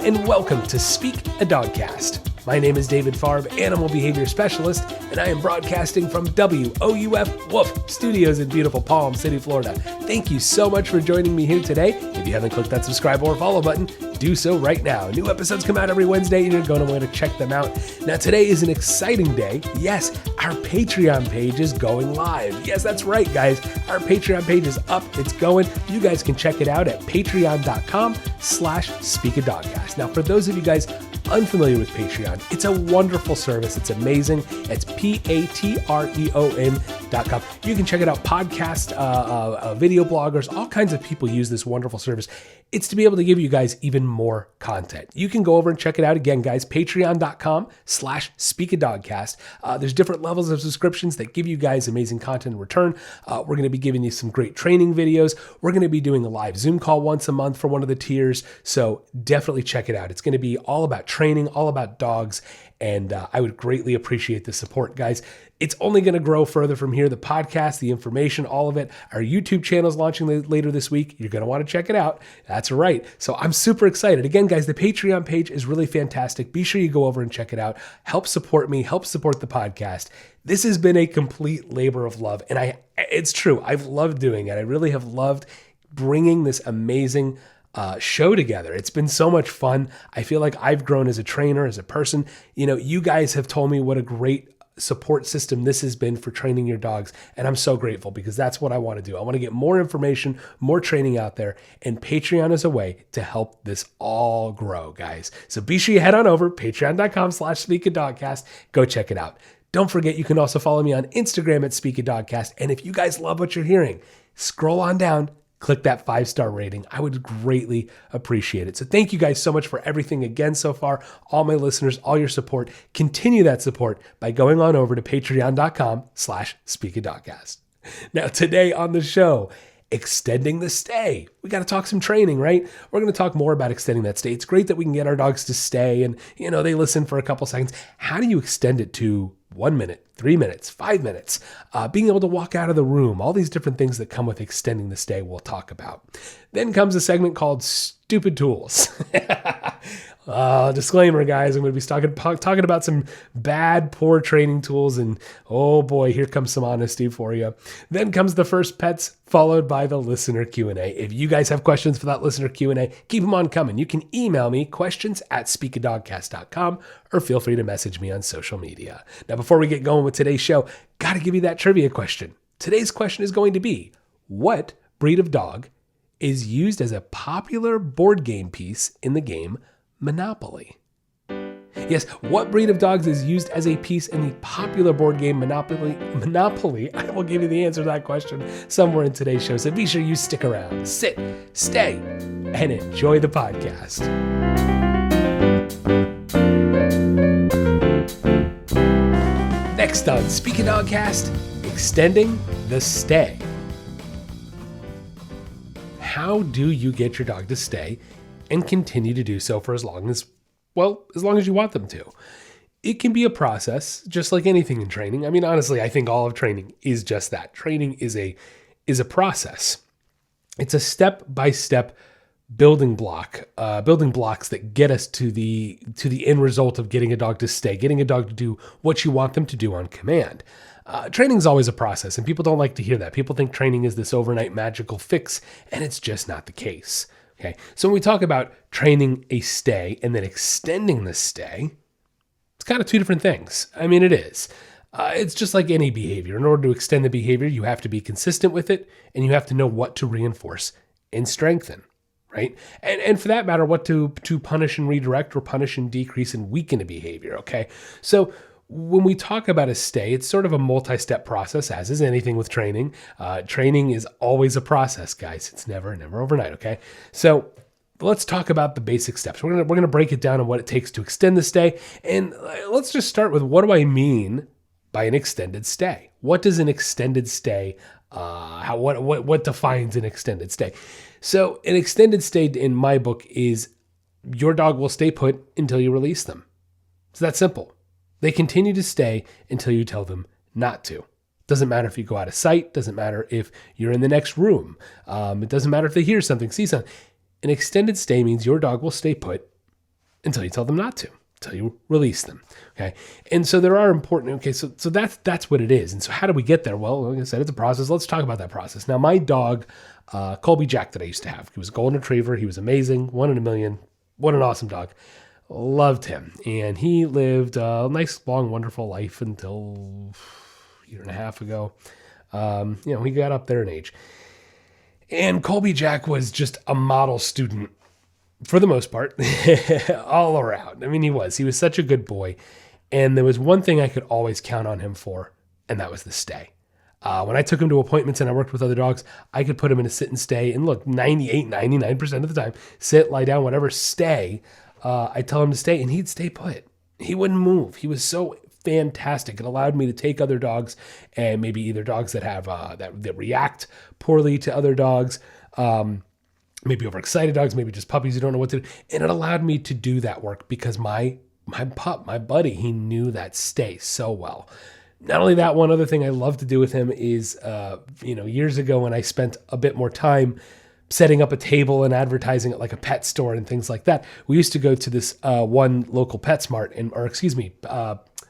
and welcome to Speak a Dogcast. My name is David Farb, Animal Behavior Specialist, and I am broadcasting from WOUF Woof Studios in beautiful Palm City, Florida. Thank you so much for joining me here today. If you haven't clicked that subscribe or follow button, do so right now. New episodes come out every Wednesday, and you're going to want to check them out. Now, today is an exciting day. Yes, our Patreon page is going live. Yes, that's right, guys. Our Patreon page is up. It's going. You guys can check it out at patreon.com/speakadogcast. Now, for those of you guys unfamiliar with Patreon, it's a wonderful service. It's amazing. It's patreon.com. You can check it out. Podcast, video bloggers, all kinds of people use this wonderful service. It's to be able to give you guys even more content. You can go over and check it out again, guys. Patreon.com/speakadogcast. There's different levels of subscriptions that give you guys amazing content in return. We're going to be giving you some great training videos. We're going to be doing a live Zoom call once a month for one of the tiers. So definitely check it out. It's going to be all about training, all about dogs. And I would greatly appreciate the support, guys. It's only going to grow further from here. The podcast, the information, all of it. Our YouTube channel is launching later this week. You're going to want to check it out. That's right. So I'm super excited. Again, guys, the Patreon page is really fantastic. Be sure you go over and check it out. Help support me. Help support the podcast. This has been a complete labor of love. And it's true. I've loved doing it. I really have loved bringing this amazing show together. It's been so much fun. I feel like I've grown as a trainer, as a person. You know, you guys have told me what a great support system this has been for training your dogs. And I'm so grateful because that's what I want to do. I want to get more information, more training out there, and Patreon is a way to help this all grow, guys. So be sure you head on over, patreon.com/speakadogcast. Go check it out. Don't forget, you can also follow me on Instagram at speakadogcast. And if you guys love what you're hearing, scroll on down, click that 5-star rating. I would greatly appreciate it. So thank you guys so much for everything again so far. All my listeners, all your support. Continue that support by going on over to patreon.com/speakadogcast. Now today on the show, extending the stay. We got to talk some training, right? We're going to talk more about extending that stay. It's great that we can get our dogs to stay and, you know, they listen for a couple seconds. How do you extend it to 1 minute, 3 minutes, 5 minutes, being able to walk out of the room, all these different things that come with extending the stay we'll talk about. Then comes a segment called Stupid Tools. Disclaimer, guys, I'm going to be talking about some bad, poor training tools, and oh boy, here comes some honesty for you. Then comes the first pets, followed by the listener Q&A. If you guys have questions for that listener Q&A, keep them on coming. You can email me questions@speakadogcast.com or feel free to message me on social media. Now, before we get going with today's show, got to give you that trivia question. Today's question is going to be, what breed of dog is used as a popular board game piece in the game Monopoly? Yes, what breed of dogs is used as a piece in the popular board game Monopoly? I will give you the answer to that question somewhere in today's show, so be sure you stick around, sit, stay, and enjoy the podcast. Next on Speak a Dogcast, extending the stay. How do you get your dog to stay and continue to do so for as long as you want them to? It can be a process, just like anything in training. I mean, honestly, I think all of training is just that. Training is a process. It's a step-by-step building blocks that get us to the end result of getting a dog to stay, getting a dog to do what you want them to do on command. Training is always a process, and people don't like to hear that. People think training is this overnight magical fix, and it's just not the case. Okay, so when we talk about training a stay and then extending the stay, it's kind of two different things. I mean, it is. It's just like any behavior. In order to extend the behavior, you have to be consistent with it, and you have to know what to reinforce and strengthen, right? And for that matter, what to punish and redirect, or punish and decrease and weaken a behavior, okay? So when we talk about a stay, it's sort of a multi-step process, as is anything with training. Training is always a process, guys. It's never overnight, okay? So let's talk about the basic steps. We're gonna break it down on what it takes to extend the stay, and let's just start with, what do I mean by an extended stay? What does an extended stay? What defines an extended stay? So an extended stay in my book is your dog will stay put until you release them. It's that simple. They continue to stay until you tell them not to. Doesn't matter if you go out of sight. Doesn't matter if you're in the next room. It doesn't matter if they hear something, see something. An extended stay means your dog will stay put until you tell them not to, until you release them. Okay. And so there are important, okay, so that's what it is. And so how do we get there? Well, like I said, it's a process. Let's talk about that process. Now, my dog, Colby Jack, that I used to have, he was a golden retriever. He was amazing. 1 in a million. What an awesome dog. Loved him. And he lived a nice, long, wonderful life until a year and a half ago. He got up there in age. And Colby Jack was just a model student for the most part, all around. I mean, he was such a good boy. And there was one thing I could always count on him for, and that was the stay. When I took him to appointments and I worked with other dogs, I could put him in a sit and stay. And look, 98, 99% of the time, sit, lie down, whatever, stay. I tell him to stay, and he'd stay put. He wouldn't move. He was so fantastic. It allowed me to take other dogs, and maybe either dogs that have that react poorly to other dogs, maybe overexcited dogs, maybe just puppies who don't know what to do. And it allowed me to do that work because my buddy, he knew that stay so well. Not only that, one other thing I love to do with him is, years ago when I spent a bit more time setting up a table and advertising at like a pet store and things like that, we used to go to this one local PetSmart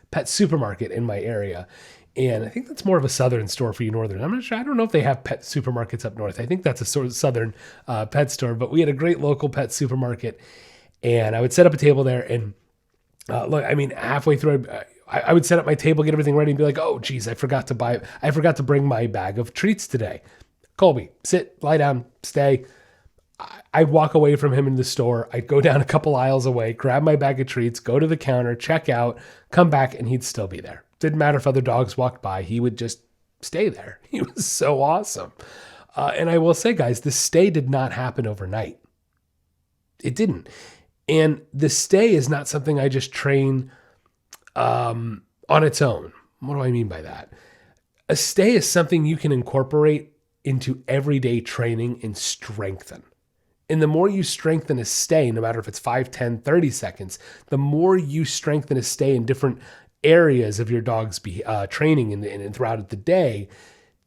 pet supermarket in my area. And I think that's more of a southern store for you northern. I'm not sure. I don't know if they have pet supermarkets up north. I think that's a sort of southern pet store, but we had a great local pet supermarket, and I would set up a table there. And halfway through, I would set up my table, get everything ready, and be like, "Oh, geez, I forgot to bring my bag of treats today." Colby, sit, lie down, stay. I'd walk away from him in the store. I'd go down a couple aisles away, grab my bag of treats, go to the counter, check out, come back, and he'd still be there. Didn't matter if other dogs walked by. He would just stay there. He was so awesome. And I will say, guys, the stay did not happen overnight. It didn't. And the stay is not something I just train on its own. What do I mean by that? A stay is something you can incorporate into everyday training and strengthen. And the more you strengthen a stay, no matter if it's 5, 10, 30 seconds, the more you strengthen a stay in different areas of your dog's training and throughout the day,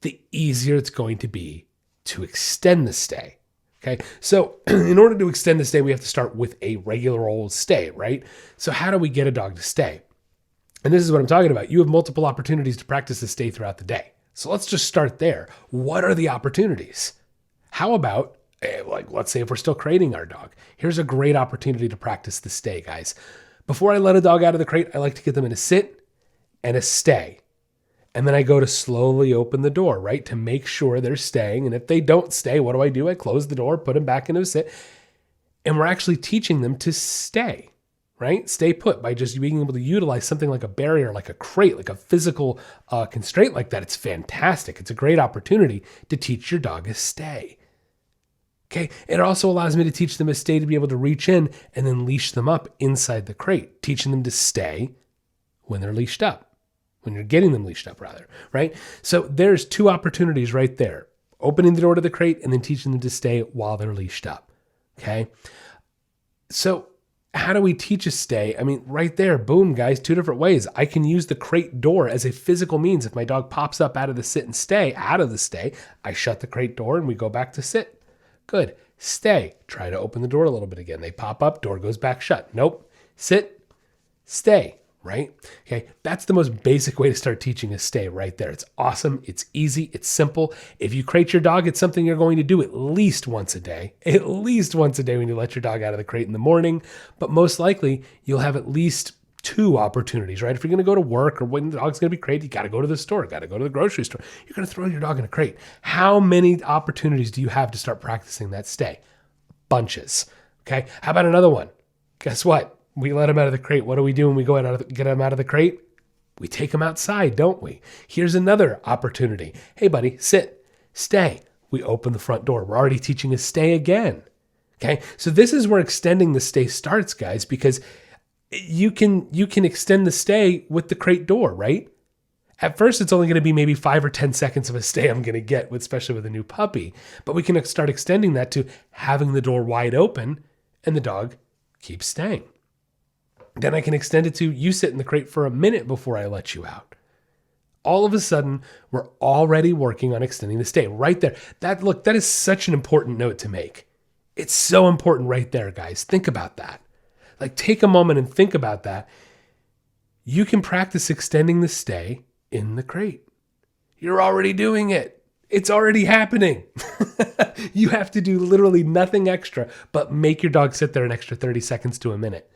the easier it's going to be to extend the stay. Okay. So in order to extend the stay, we have to start with a regular old stay, right? So how do we get a dog to stay? And this is what I'm talking about. You have multiple opportunities to practice the stay throughout the day. So let's just start there. What are the opportunities? How about, let's say if we're still crating our dog, here's a great opportunity to practice the stay, guys. Before I let a dog out of the crate, I like to get them in a sit and a stay. And then I go to slowly open the door, right? To make sure they're staying. And if they don't stay, what do? I close the door, put them back into a sit. And we're actually teaching them to stay, right? Stay put by just being able to utilize something like a barrier, like a crate, like a physical constraint like that. It's fantastic. It's a great opportunity to teach your dog a stay. Okay. It also allows me to teach them a stay to be able to reach in and then leash them up inside the crate, teaching them to stay when they're leashed up, when you're getting them leashed up rather, right? So there's 2 opportunities right there, opening the door to the crate and then teaching them to stay while they're leashed up. Okay. So how do we teach a stay? I mean, right there, boom, guys, 2 different ways. I can use the crate door as a physical means. If my dog pops up out of the sit and stay, I shut the crate door and we go back to sit. Good. Stay. Try to open the door a little bit again. They pop up, door goes back shut. Nope. Sit, stay, right? Okay. That's the most basic way to start teaching a stay right there. It's awesome. It's easy. It's simple. If you crate your dog, it's something you're going to do at least once a day when you let your dog out of the crate in the morning. But most likely you'll have at least 2 opportunities, right? If you're going to go to work or when the dog's going to be crated, you got to go to the store, got to go to the grocery store. You're going to throw your dog in a crate. How many opportunities do you have to start practicing that stay? Bunches. Okay. How about another one? Guess what? We let him out of the crate. What do we do when we go get him out of the crate? We take him outside, don't we? Here's another opportunity. Hey, buddy, sit, stay. We open the front door. We're already teaching a stay again. Okay. So this is where extending the stay starts, guys, because you can extend the stay with the crate door, right? At first, it's only going to be maybe 5 or 10 seconds of a stay I'm going to get, especially with a new puppy. But we can start extending that to having the door wide open and the dog keeps staying. Then I can extend it to you sit in the crate for a minute before I let you out. All of a sudden, we're already working on extending the stay right there. That is such an important note to make. It's so important right there, guys. Think about that. Like, take a moment and think about that. You can practice extending the stay in the crate. You're already doing it. It's already happening. You have to do literally nothing extra but make your dog sit there an extra 30 seconds to a minute.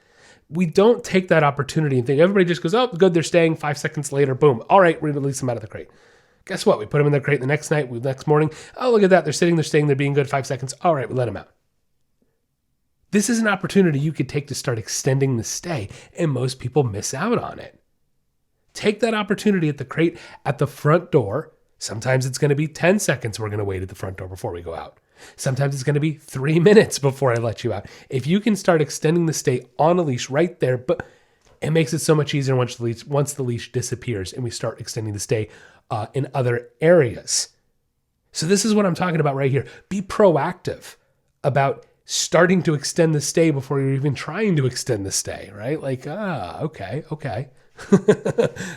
We don't take that opportunity and think everybody just goes, oh, good, they're staying. 5 seconds later, boom. All right, we release them out of the crate. Guess what? We put them in the crate the next night, next morning. Oh, look at that. They're sitting, they're staying, they're being good. 5 seconds. All right, we let them out. This is an opportunity you could take to start extending the stay, and most people miss out on it. Take that opportunity at the crate at the front door. Sometimes it's going to be 10 seconds we're going to wait at the front door before we go out. Sometimes it's going to be 3 minutes before I let you out. If you can start extending the stay on a leash right there, but it makes it so much easier once the leash disappears and we start extending the stay in other areas. So this is what I'm talking about right here. Be proactive about starting to extend the stay before you're even trying to extend the stay, right? Like, okay.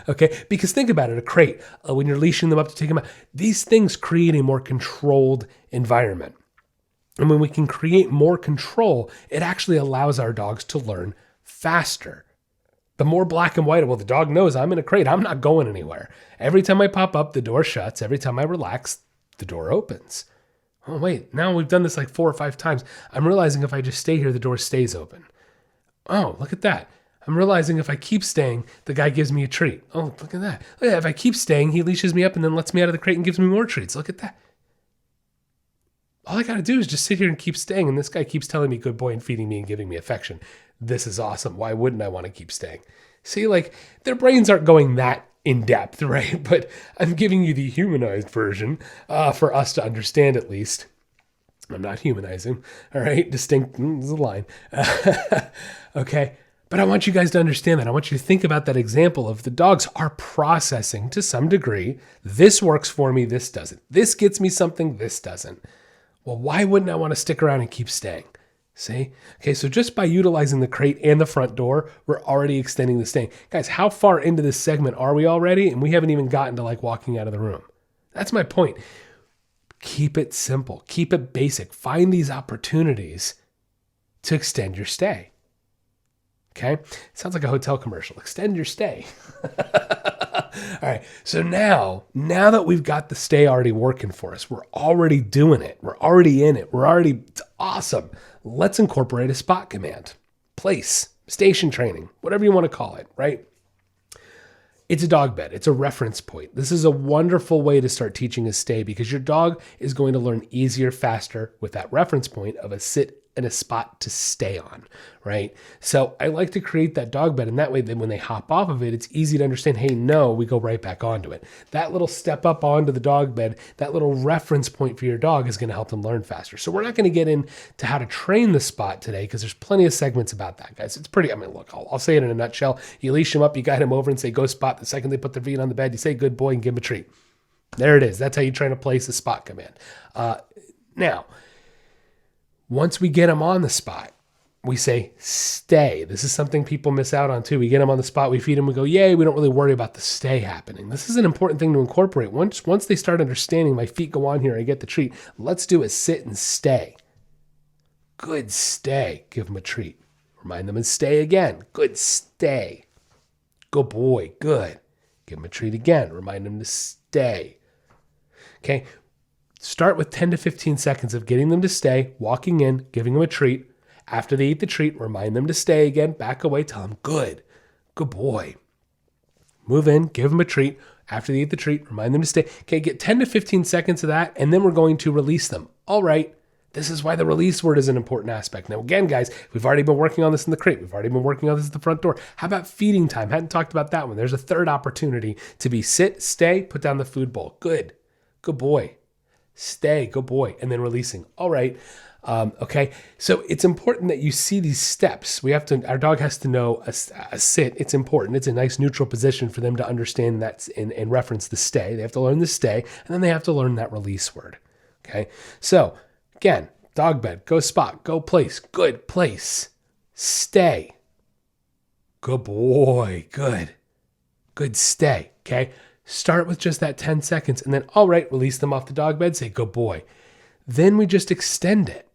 Okay, because think about it, a crate, when you're leashing them up to take them out, these things create a more controlled environment. And when we can create more control, it actually allows our dogs to learn faster. The more black and white, well, the dog knows I'm in a crate, I'm not going anywhere. Every time I pop up, the door shuts. Every time I relax, the door opens. Oh, wait, now we've done this like 4 or 5 times. I'm realizing if I just stay here, the door stays open. Oh, look at that. I'm realizing if I keep staying, the guy gives me a treat. Oh, look at that. Look at that. If I keep staying, he leashes me up and then lets me out of the crate and gives me more treats. Look at that. All I got to do is just sit here and keep staying. And this guy keeps telling me good boy and feeding me and giving me affection. This is awesome. Why wouldn't I want to keep staying? See, like, their brains aren't going that in depth, right? But I'm giving you the humanized version for us to understand at least. I'm not humanizing, all right? Distinct, there's a line. Okay, but I want you guys to understand that. I want you to think about that example of the dogs are processing to some degree. This works for me, this doesn't. This gets me something, this doesn't. Well, why wouldn't I want to stick around and keep staying? See? Okay, so just by utilizing the crate and the front door, we're already extending the stay. Guys, how far into this segment are we already? And we haven't even gotten to like walking out of the room. That's my point. Keep it simple. Keep it basic. Find these opportunities to extend your stay. Okay? Sounds like a hotel commercial. Extend your stay. All right. So now that we've got the stay already working for us, we're already doing it. We're already in it. It's awesome. Let's incorporate a spot command, place, station training, whatever you want to call it, right? It's a dog bed. It's a reference point. This is a wonderful way to start teaching a stay because your dog is going to learn easier, faster with that reference point of a sit and a spot to stay on, right? So I like to create that dog bed, and that way then when they hop off of it, it's easy to understand, hey, no, we go right back onto it. That little step up onto the dog bed, that little reference point for your dog is going to help them learn faster. So we're not going to get into how to train the spot today because there's plenty of segments about that, guys. It's pretty, look, I'll say it in a nutshell. You leash them up, you guide them over and say, go spot. The second they put their feet on the bed, you say, good boy, and give them a treat. There it is. That's how you train to place a spot command. Now, once we get them on the spot, we say stay. This is something people miss out on too. We get them on the spot, we feed them, we go, yay, we don't really worry about the stay happening. This is an important thing to incorporate. Once they start understanding my feet go on here, I get the treat. Let's do a sit and stay. Good stay. Give them a treat. Remind them and stay again. Good stay. Good boy. Good. Give them a treat again. Remind them to stay. Okay. Start with 10 to 15 seconds of getting them to stay, walking in, giving them a treat. After they eat the treat, remind them to stay again, back away, tell them, good boy. Move in, give them a treat. After they eat the treat, remind them to stay. Okay, get 10 to 15 seconds of that, and then we're going to release them. All right, this is why the release word is an important aspect. Now, again, guys, we've already been working on this in the crate. We've already been working on this at the front door. How about feeding time? Hadn't talked about that one. There's a third opportunity to be sit, stay, put down the food bowl. Good boy. Stay, good boy, and then releasing. All right. Okay. So it's important that you see these steps. Our dog has to know a sit. It's important. It's a nice neutral position for them to understand that and reference the stay. They have to learn the stay, and then they have to learn that release word. Okay. So again, dog bed, go spot, go place, good place, stay. Good boy. Good stay. Okay. Start with just that 10 seconds and then, all right, release them off the dog bed. Say, good boy. Then we just extend it.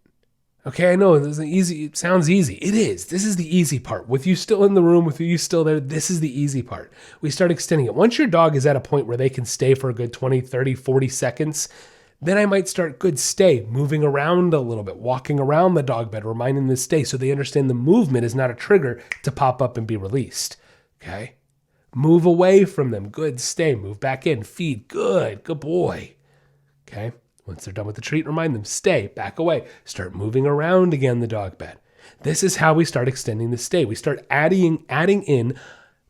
Okay, I know this is easy. It sounds easy. It is. This is the easy part. With you still in the room, with you still there, this is the easy part. We start extending it. Once your dog is at a point where they can stay for a good 20, 30, 40 seconds, then I might start good stay, moving around a little bit, walking around the dog bed, reminding them to stay so they understand the movement is not a trigger to pop up and be released. Okay? Move away from them. Good stay. Move back in. Feed. Good. Good boy. Okay? Once they're done with the treat, remind them, stay, back away, start moving around again the dog bed. This is how we start extending the stay. We start adding in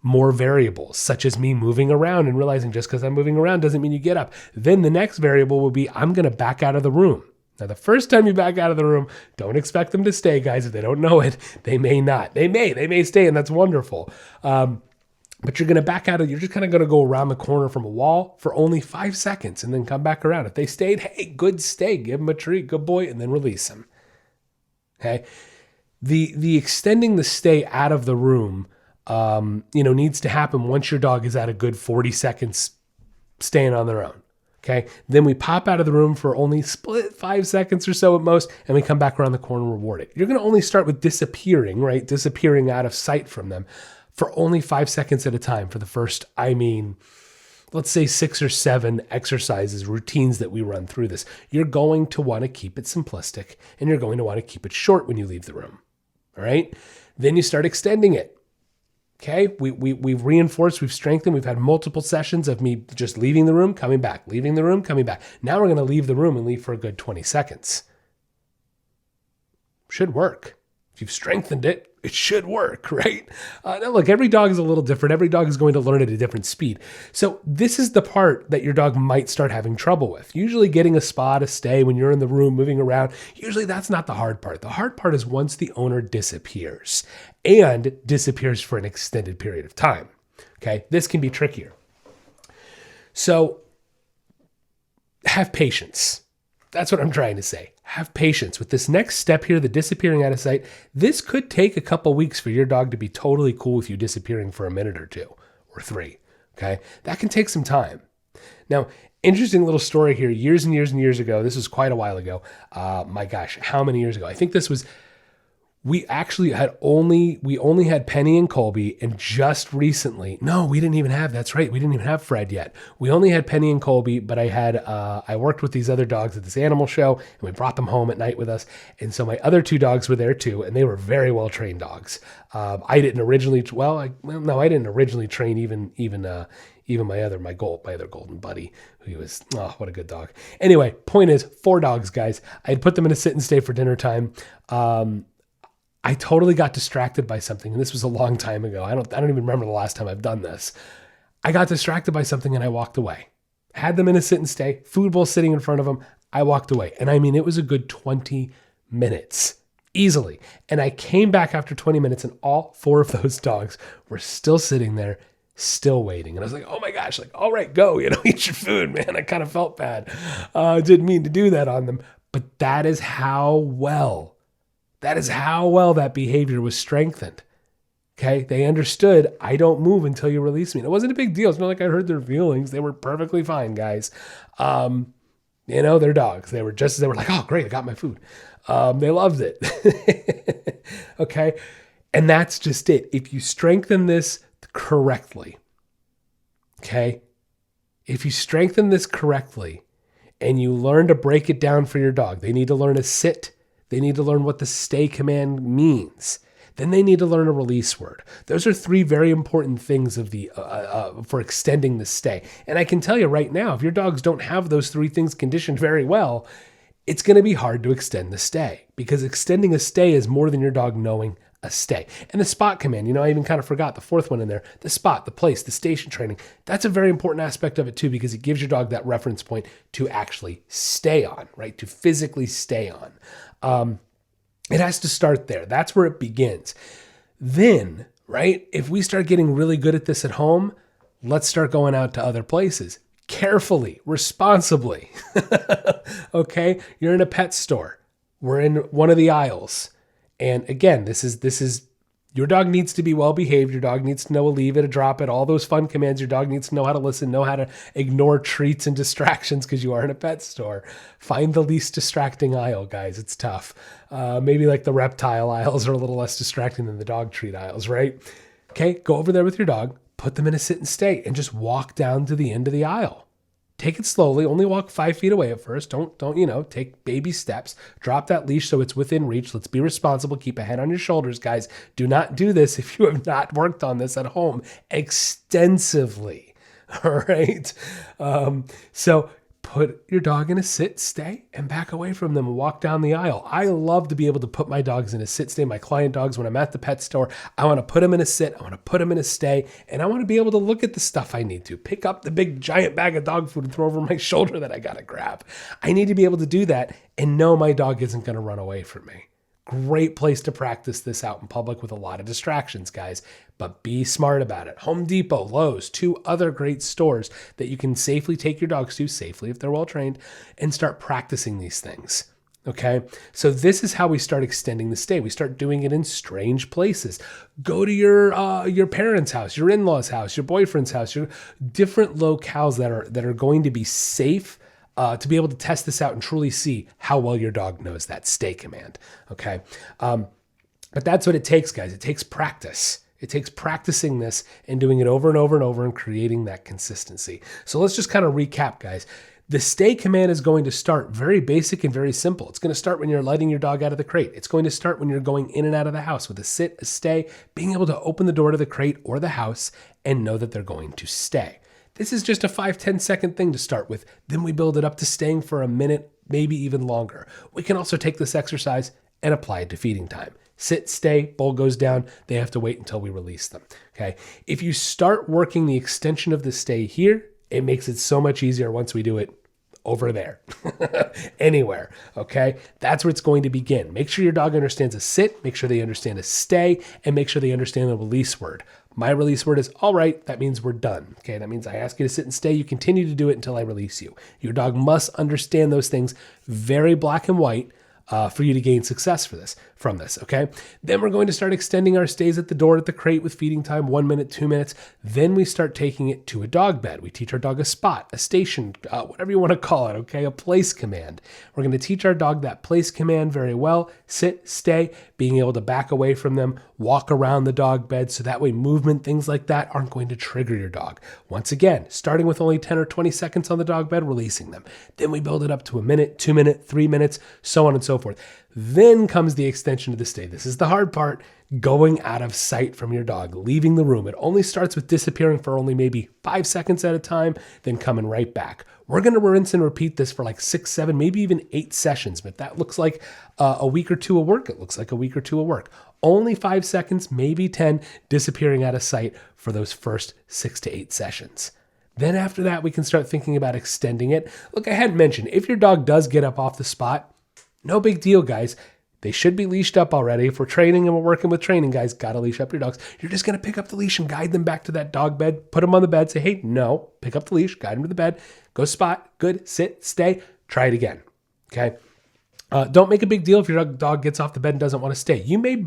more variables, such as me moving around and realizing just because I'm moving around doesn't mean you get up. Then the next variable will be, I'm going to back out of the room. Now, the first time you back out of the room, don't expect them to stay, guys. If they don't know it, they may not. They may stay, and that's wonderful. But you're going to back out of, you're just kind of going to go around the corner from a wall for only 5 seconds and then come back around. If they stayed, hey, good stay, give them a treat, good boy, and then release them. Okay. The extending the stay out of the room, needs to happen once your dog is at a good 40 seconds staying on their own. Okay. Then we pop out of the room for only split 5 seconds or so at most, and we come back around the corner and reward it. You're going to only start with disappearing, right? Disappearing out of sight from them, for only 5 seconds at a time for the first, let's say 6 or 7 exercises, routines that we run through this. You're going to want to keep it simplistic, and you're going to want to keep it short when you leave the room. All right? Then you start extending it. Okay? We've reinforced, we've strengthened, we've had multiple sessions of me just leaving the room, coming back, leaving the room, coming back. Now we're going to leave the room and leave for a good 20 seconds. Should work. If you've strengthened it, it should work, right? Now look, every dog is a little different. Every dog is going to learn at a different speed. So this is the part that your dog might start having trouble with. Usually getting a spot, a stay when you're in the room, moving around, usually that's not the hard part. The hard part is once the owner disappears and disappears for an extended period of time. Okay, this can be trickier. So have patience. That's what I'm trying to say. Have patience with this next step here, the disappearing out of sight. This could take a couple weeks for your dog to be totally cool with you disappearing for a minute or 2 or 3. Okay. That can take some time. Now, interesting little story here. Years and years and years ago, this was quite a while ago. My gosh, how many years ago? I think this was, we only had Penny and Colby, and just recently, no, we didn't even have, that's right, we didn't even have Fred yet. We only had Penny and Colby, but I worked with these other dogs at this animal show, and we brought them home at night with us. And so my other 2 dogs were there too, and they were very well trained dogs. I didn't originally train even my other golden buddy, who was, oh, what a good dog. Anyway, point is, 4 dogs, guys. I had put them in a sit and stay for dinner time. I totally got distracted by something, and this was a long time ago. I don't even remember the last time I've done this. I got distracted by something and I walked away. Had them in a sit and stay, food bowl sitting in front of them. I walked away. And it was a good 20 minutes, easily. And I came back after 20 minutes and all 4 of those dogs were still sitting there, still waiting. And I was like, oh my gosh, like, all right, go, eat your food, man. I kind of felt bad. Didn't mean to do that on them. But that is how well that behavior was strengthened. Okay. They understood, I don't move until you release me. And it wasn't a big deal. It's not like I hurt their feelings. They were perfectly fine, guys. They're dogs. They were like, oh, great, I got my food. They loved it. Okay. And that's just it. If you strengthen this correctly, okay, if you strengthen this correctly and you learn to break it down for your dog, they need to learn to sit. They need to learn what the stay command means. Then they need to learn a release word. Those are 3 very important things for extending the stay. And I can tell you right now, if your dogs don't have those 3 things conditioned very well, it's going to be hard to extend the stay, because extending a stay is more than your dog knowing a stay. And the spot command, I even kind of forgot the 4th one in there, the spot, the place, the station training. That's a very important aspect of it too, because it gives your dog that reference point to actually stay on, right? To physically stay on. It has to start there. That's where it begins. Then, right, if we start getting really good at this at home, let's start going out to other places. Carefully, responsibly. Okay, you're in a pet store. We're in one of the aisles. And again, this is Your dog needs to be well behaved. Your dog needs to know a leave it, a drop it, all those fun commands. Your dog needs to know how to listen, know how to ignore treats and distractions because you are in a pet store. Find the least distracting aisle, guys. It's tough. Maybe like the reptile aisles are a little less distracting than the dog treat aisles, right? Okay, go over there with your dog, put them in a sit and stay, and just walk down to the end of the aisle. Take it slowly. Only walk 5 feet away at first. Don't, take baby steps. Drop that leash so it's within reach. Let's be responsible. Keep a head on your shoulders, guys. Do not do this if you have not worked on this at home extensively. All right. So put your dog in a sit, stay, and back away from them and walk down the aisle. I love to be able to put my dogs in a sit, stay. My client dogs, when I'm at the pet store, I want to put them in a sit, I want to put them in a stay, and I want to be able to look at the stuff I need to. Pick up the big giant bag of dog food and throw over my shoulder that I got to grab. I need to be able to do that and know my dog isn't going to run away from me. Great place to practice this out in public with a lot of distractions, guys, but be smart about it. Home Depot, Lowe's, 2 other great stores that you can safely take your dogs to, safely if they're well trained, and start practicing these things. Okay, so this is how we start extending the stay. We start doing it in strange places. Go to your parents' house, your in-laws' house, your boyfriend's house, your different locales that are going to be safe to be able to test this out and truly see how well your dog knows that stay command. Okay, but that's what it takes, guys. It takes practice. It takes practicing this and doing it over and over and over and creating that consistency. So let's just kind of recap, guys. The stay command is going to start very basic and very simple. It's going to start when you're letting your dog out of the crate. It's going to start when you're going in and out of the house with a sit, a stay, being able to open the door to the crate or the house and know that they're going to stay. This is just a 5-10 second thing to start with. Then we build it up to staying for a minute, maybe even longer. We can also take this exercise and apply it to feeding time. Sit, stay, bowl goes down. They have to wait until we release them. Okay. If you start working the extension of the stay here, it makes it so much easier once we do it over there, anywhere. Okay. That's where it's going to begin. Make sure your dog understands a sit, make sure they understand a stay, and make sure they understand the release word. My release word is all right. That means we're done. Okay. That means I ask you to sit and stay. You continue to do it until I release you. Your dog must understand those things very black and white for you to gain success from this, okay? Then we're going to start extending our stays at the door at the crate with feeding time, 1 minute, 2 minutes. Then we start taking it to a dog bed. We teach our dog a spot, a station, whatever you want to call it, okay? A place command. We're going to teach our dog that place command very well. Sit, stay, being able to back away from them, walk around the dog bed so that way movement, things like that aren't going to trigger your dog. Once again, starting with only 10 or 20 seconds on the dog bed, releasing them. Then we build it up to 1 minute, 2 minutes, 3 minutes, so on and so forth. Then comes the extension of the stay. This is the hard part, going out of sight from your dog, leaving the room. It only starts with disappearing for only maybe 5 seconds at a time, then coming right back. We're going to rinse and repeat this for like 6, 7, maybe even 8 sessions. But that looks like a week or 2 of work. It looks like a week or 2 of work. Only 5 seconds, maybe 10, disappearing out of sight for those first 6 to 8 sessions. Then after that, we can start thinking about extending it. Look, I hadn't mentioned, if your dog does get up off the spot, no big deal, guys. They should be leashed up already. If we're training and we're working with training, guys, got to leash up your dogs. You're just going to pick up the leash and guide them back to that dog bed, put them on the bed, say, hey, no, pick up the leash, guide them to the bed, go spot, good, sit, stay, try it again, okay? Don't make a big deal if your dog gets off the bed and doesn't want to stay. You may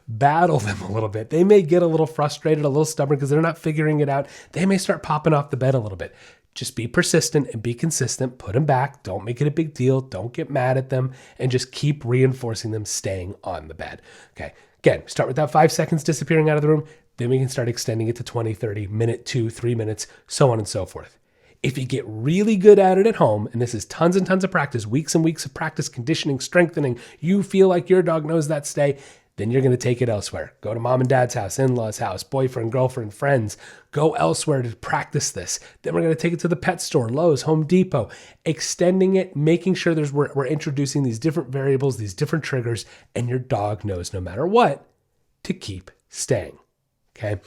battle them a little bit. They may get a little frustrated, a little stubborn because they're not figuring it out. They may start popping off the bed a little bit. Just be persistent and be consistent. Put them back. Don't make it a big deal. Don't get mad at them and just keep reinforcing them staying on the bed. Okay. Again, start with that 5 seconds disappearing out of the room. Then we can start extending it to 20, 30, minute, 2, 3 minutes, so on and so forth. If you get really good at it at home, and this is tons and tons of practice, weeks and weeks of practice, conditioning, strengthening, you feel like your dog knows that stay, then you're going to take it elsewhere. Go to mom and dad's house, in-laws house, boyfriend, girlfriend, friends. Go elsewhere to practice this. Then we're going to take it to the pet store, Lowe's, Home Depot, extending it, making sure we're introducing these different variables, these different triggers, and your dog knows no matter what to keep staying. Okay?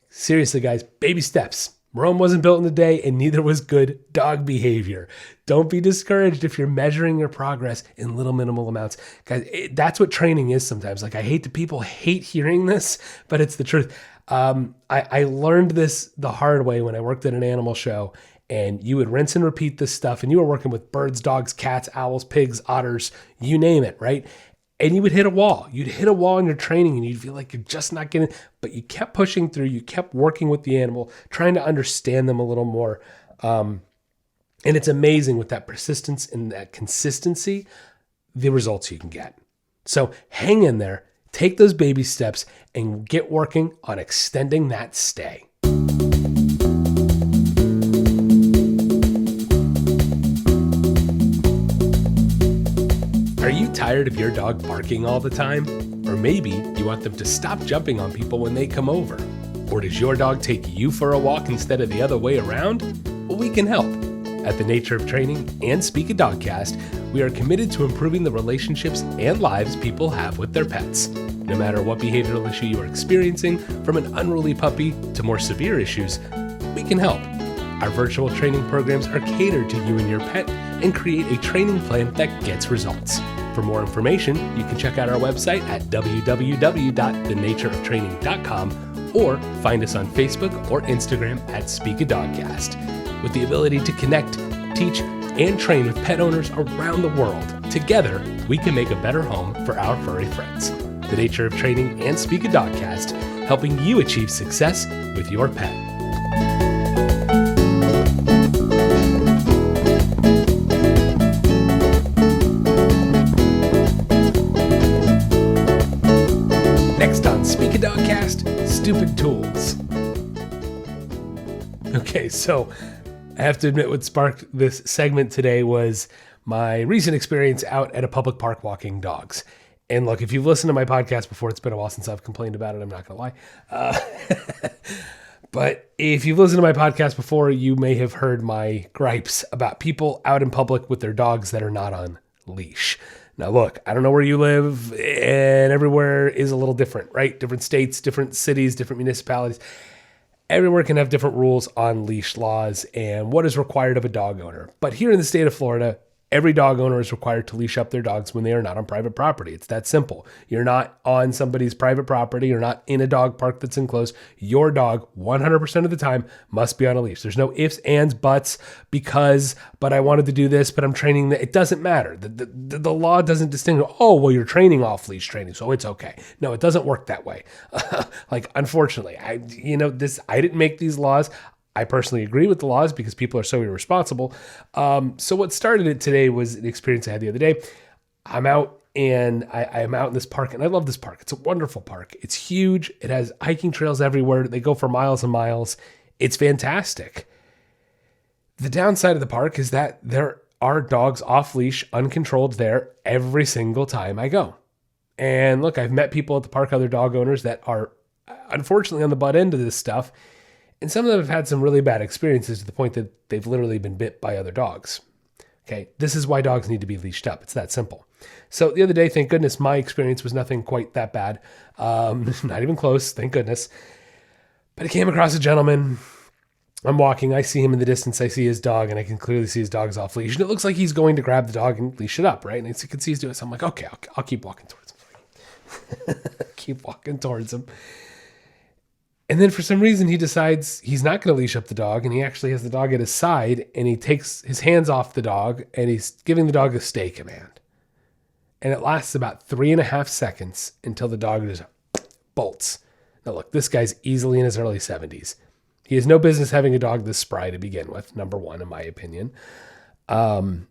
Seriously, guys, baby steps. Rome wasn't built in a day, and neither was good dog behavior. Don't be discouraged if you're measuring your progress in little minimal amounts. Guys, that's what training is sometimes. Like, people hate hearing this, but it's the truth. I learned this the hard way when I worked at an animal show, and you would rinse and repeat this stuff, and you were working with birds, dogs, cats, owls, pigs, otters, you name it, right? And you would hit a wall. You'd hit a wall in your training and you'd feel like you're just not getting, but you kept pushing through. You kept working with the animal, trying to understand them a little more. And it's amazing with that persistence and that consistency, the results you can get. So hang in there, take those baby steps, and get working on extending that stay. Are you tired of your dog barking all the time? Or maybe you want them to stop jumping on people when they come over? Or does your dog take you for a walk instead of the other way around? Well, we can help. At the Nature of Training and Speak a Dogcast, we are committed to improving the relationships and lives people have with their pets. No matter what behavioral issue you are experiencing, from an unruly puppy to more severe issues, we can help. Our virtual training programs are catered to you and your pet and create a training plan that gets results. For more information, you can check out our website at www.thenatureoftraining.com or find us on Facebook or Instagram at Speak a Dogcast. With the ability to connect, teach, and train with pet owners around the world, together we can make a better home for our furry friends. The Nature of Training and Speak a Dogcast, helping you achieve success with your pet. Next on Speak a Dogcast, stupid tools. Okay, so I have to admit what sparked this segment today was my recent experience out at a public park walking dogs. And look, if you've listened to my podcast before, it's been a while since I've complained about it. I'm not going to lie. But if you've listened to my podcast before, you may have heard my gripes about people out in public with their dogs that are not on leash. Now, look, I don't know where you live, and everywhere is a little different, right? Different states, different cities, different municipalities. Everywhere can have different rules on leash laws and what is required of a dog owner. But here in the state of Florida, every dog owner is required to leash up their dogs when they are not on private property. It's that simple. You're not on somebody's private property. You're not in a dog park that's enclosed. Your dog, 100% of the time, must be on a leash. There's no ifs, ands, buts, but I wanted to do this, but I'm training. It doesn't matter. The law doesn't distinguish, oh, well, you're training off leash training, so it's okay. No, it doesn't work that way. Unfortunately, I didn't make these laws. I personally agree with the laws because people are so irresponsible. So what started it today was an experience I had the other day. I'm out and I'm out in this park, and I love this park. It's a wonderful park. It's huge. It has hiking trails everywhere. They go for miles and miles. It's fantastic. The downside of the park is that there are dogs off leash, uncontrolled there every single time I go. And look, I've met people at the park, other dog owners that are unfortunately on the butt end of this stuff. And some of them have had some really bad experiences to the point that they've literally been bit by other dogs. Okay, this is why dogs need to be leashed up. It's that simple. So the other day, thank goodness, my experience was nothing quite that bad. Not even close, thank goodness. But I came across a gentleman. I'm walking. I see him in the distance. I see his dog, and I can clearly see his dog's off leash. And it looks like he's going to grab the dog and leash it up, right? And I can see he's doing it. So I'm like, okay, I'll keep walking towards him. Keep walking towards him. And then for some reason, he decides he's not going to leash up the dog, and he actually has the dog at his side, and he takes his hands off the dog, and he's giving the dog a stay command. And it lasts about 3.5 seconds until the dog just bolts. Now look, this guy's easily in his early 70s. He has no business having a dog this spry to begin with, number one, in my opinion. And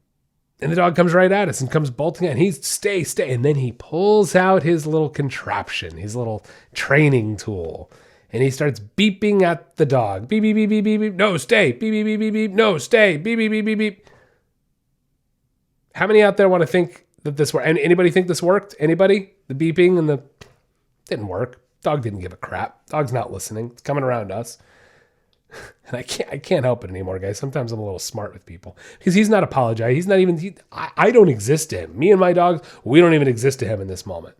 the dog comes right at us and comes bolting in. He's stay. And then he pulls out his little contraption, his little training tool. And he starts beeping at the dog. Beep, beep, beep, beep, beep, beep. No, stay. Beep, beep, beep, beep, beep. No, stay. Beep, beep, beep, beep, beep. How many out there want to think that this worked? Anybody think this worked? Anybody? The beeping and the... Didn't work. Dog didn't give a crap. Dog's not listening. It's coming around us. And I can't help it anymore, guys. Sometimes I'm a little smart with people. Because he's not apologizing. He's not even... I don't exist to him. Me and my dogs, we don't even exist to him in this moment.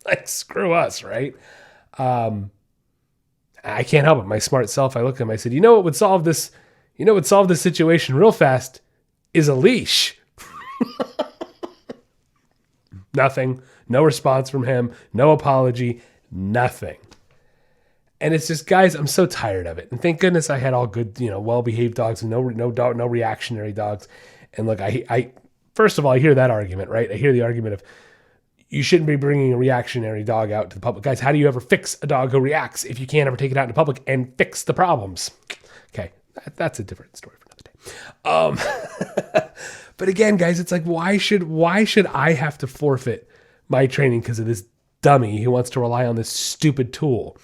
Like, screw us, right? I can't help it. My smart self, I look at him, I said, what would solve this situation real fast is a leash. Nothing. No response from him. No apology. Nothing. And it's just, guys, I'm so tired of it. And thank goodness I had all good, well-behaved dogs and no reactionary dogs. And look, I first of all, I hear that argument, right? I hear the argument of you shouldn't be bringing a reactionary dog out to the public. Guys, how do you ever fix a dog who reacts if you can't ever take it out into public and fix the problems? Okay, that's a different story for another day. But again, guys, it's like, why should I have to forfeit my training because of this dummy who wants to rely on this stupid tool?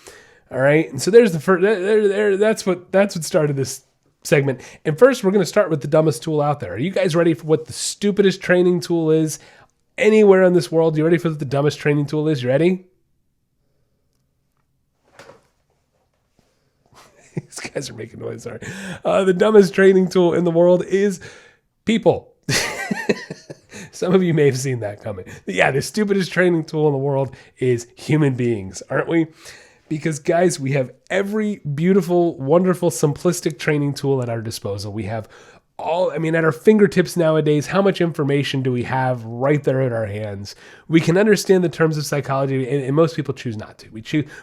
All right, and so there's the first. That's what started this segment. And first, we're going to start with the dumbest tool out there. Are you guys ready for what the stupidest training tool is anywhere in this world? You ready for what the dumbest training tool is? You ready? These guys are making noise. Sorry. The dumbest training tool in the world is people. Some of you may have seen that coming. Yeah, the stupidest training tool in the world is human beings, aren't we? Because, guys, we have every beautiful, wonderful, simplistic training tool at our disposal. We have at our fingertips nowadays. How much information do we have right there in our hands? We can understand the terms of psychology, and most people choose not to.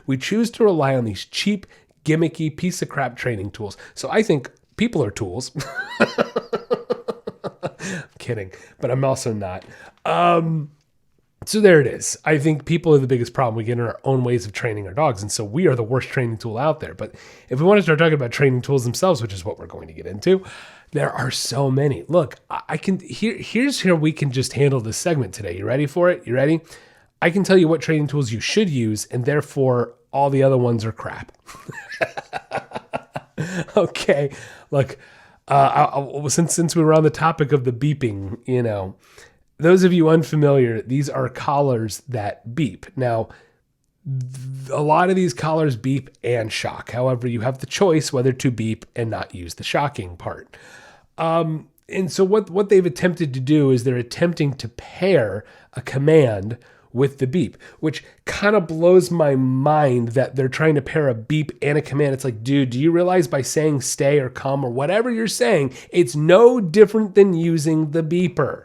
We choose to rely on these cheap, gimmicky, piece of crap training tools. So I think people are tools. I'm kidding, but I'm also not. So there it is. I think people are the biggest problem. We get in our own ways of training our dogs, and so we are the worst training tool out there. But if we want to start talking about training tools themselves, which is what we're going to get into, there are so many. Look, here's how we can just handle this segment today. You ready for it? You ready? I can tell you what training tools you should use, and therefore all the other ones are crap. Okay, look. Since we were on the topic of the beeping, those of you unfamiliar, these are collars that beep. Now, a lot of these collars beep and shock. However, you have the choice whether to beep and not use the shocking part. And so what they've attempted to do is they're attempting to pair a command with the beep, which kind of blows my mind that they're trying to pair a beep and a command. It's like, dude, do you realize by saying stay or come or whatever you're saying, it's no different than using the beeper?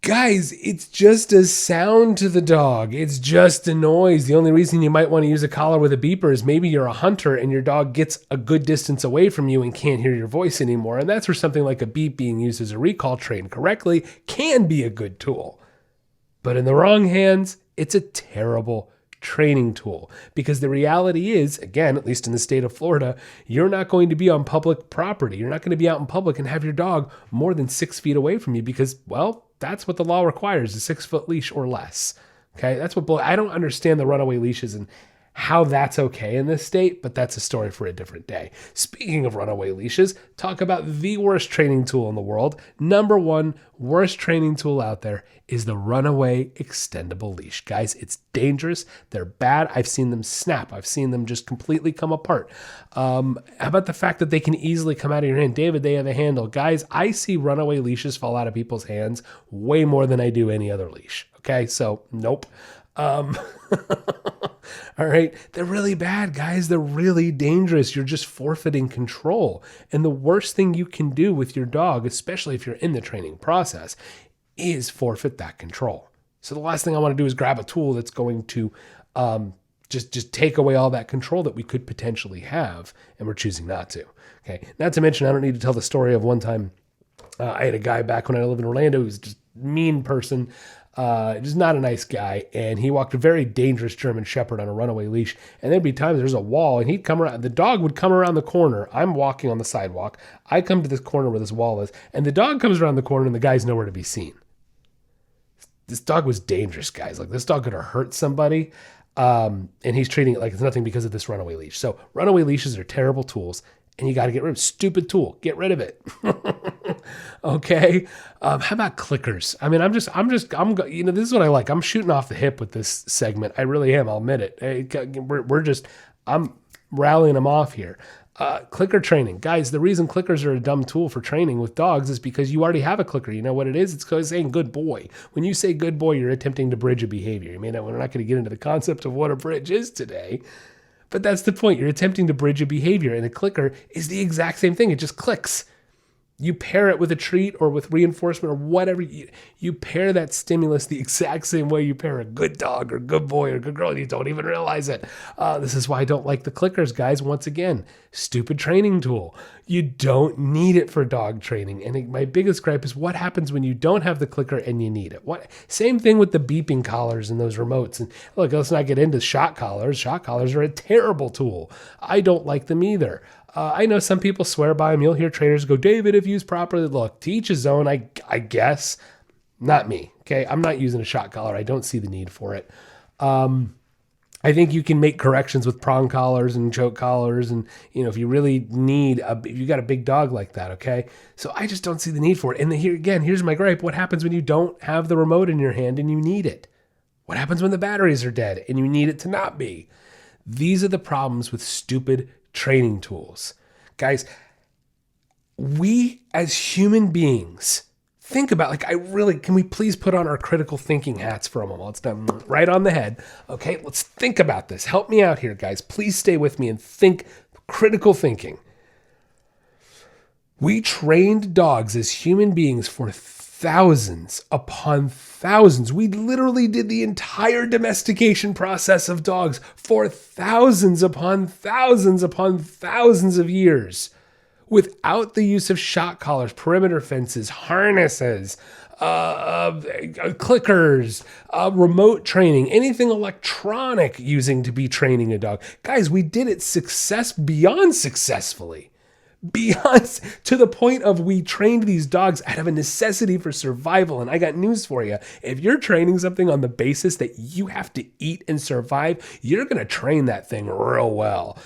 Guys, it's just a sound to the dog. It's just a noise. The only reason you might want to use a collar with a beeper is maybe you're a hunter and your dog gets a good distance away from you and can't hear your voice anymore. And that's where something like a beep being used as a recall trained correctly can be a good tool. But in the wrong hands, it's a terrible training tool, because the reality is, again, at least in the state of Florida, you're not going to be on public property. You're not going to be out in public and have your dog more than 6 feet away from you because, well, that's what the law requires, a 6-foot leash or less. Okay, that's what I don't understand the runaway leashes and how that's okay in this state, but that's a story for a different day. Speaking of runaway leashes, talk about the worst training tool in the world. Number one worst training tool out there is the runaway extendable leash. Guys, it's dangerous. They're bad. I've seen them snap. I've seen them just completely come apart. How about the fact that they can easily come out of your hand? David, they have a handle. Guys, I see runaway leashes fall out of people's hands way more than I do any other leash. Okay, so nope. All right. They're really bad, guys. They're really dangerous. You're just forfeiting control. And the worst thing you can do with your dog, especially if you're in the training process, is forfeit that control. So the last thing I want to do is grab a tool that's going to just take away all that control that we could potentially have, and we're choosing not to. Okay. Not to mention, I don't need to tell the story of one time I had a guy back when I lived in Orlando who was just a mean person. Just not a nice guy, and he walked a very dangerous German Shepherd on a runaway leash, and there'd be times there's a wall, and he'd come around, the dog would come around the corner, I'm walking on the sidewalk, I come to this corner where this wall is, and the dog comes around the corner, and the guy's nowhere to be seen. This dog was dangerous, guys. Like, this dog could have hurt somebody, and he's treating it like it's nothing because of this runaway leash. So, runaway leashes are terrible tools, and you got to get rid of stupid tool. Get rid of it. Okay. How about clickers? I mean, this is what I like. I'm shooting off the hip with this segment. I really am. I'll admit it. I'm rallying them off here. Clicker training. Guys, the reason clickers are a dumb tool for training with dogs is because you already have a clicker. You know what it is? It's because saying good boy. When you say good boy, you're attempting to bridge a behavior. We're not going to get into the concept of what a bridge is today. But that's the point. You're attempting to bridge a behavior, and a clicker is the exact same thing. It just clicks. You pair it with a treat or with reinforcement or whatever. You pair that stimulus the exact same way you pair a good dog or good boy or good girl. You don't even realize it. This is why I don't like the clickers, guys. Once again, stupid training tool. You don't need it for dog training. And my biggest gripe is what happens when you don't have the clicker and you need it. Same thing with the beeping collars and those remotes. And look, let's not get into shot collars. Shot collars are a terrible tool. I don't like them either. I know some people swear by them. You'll hear trainers go, David, if used properly, look, to each his own, I guess. Not me, okay? I'm not using a shot collar. I don't see the need for it. I think you can make corrections with prong collars and choke collars. And, if you really need, if you got a big dog like that, okay? So I just don't see the need for it. And here's my gripe. What happens when you don't have the remote in your hand and you need it? What happens when the batteries are dead and you need it to not be? These are the problems with stupid training tools. Guys, we as human beings, think about, can we please put on our critical thinking hats for a moment? It's done right on the head. Okay, let's think about this. Help me out here, guys. Please stay with me and think critical thinking. We trained dogs as human beings for thousands upon thousands. We literally did the entire domestication process of dogs for thousands upon thousands upon thousands of years without the use of shock collars, perimeter fences, harnesses, clickers, remote training, anything electronic using to be training a dog. Guys, we did it beyond successfully. Beyond to the point of we trained these dogs out of a necessity for survival. And I got news for you. If you're training something on the basis that you have to eat and survive, you're going to train that thing real well.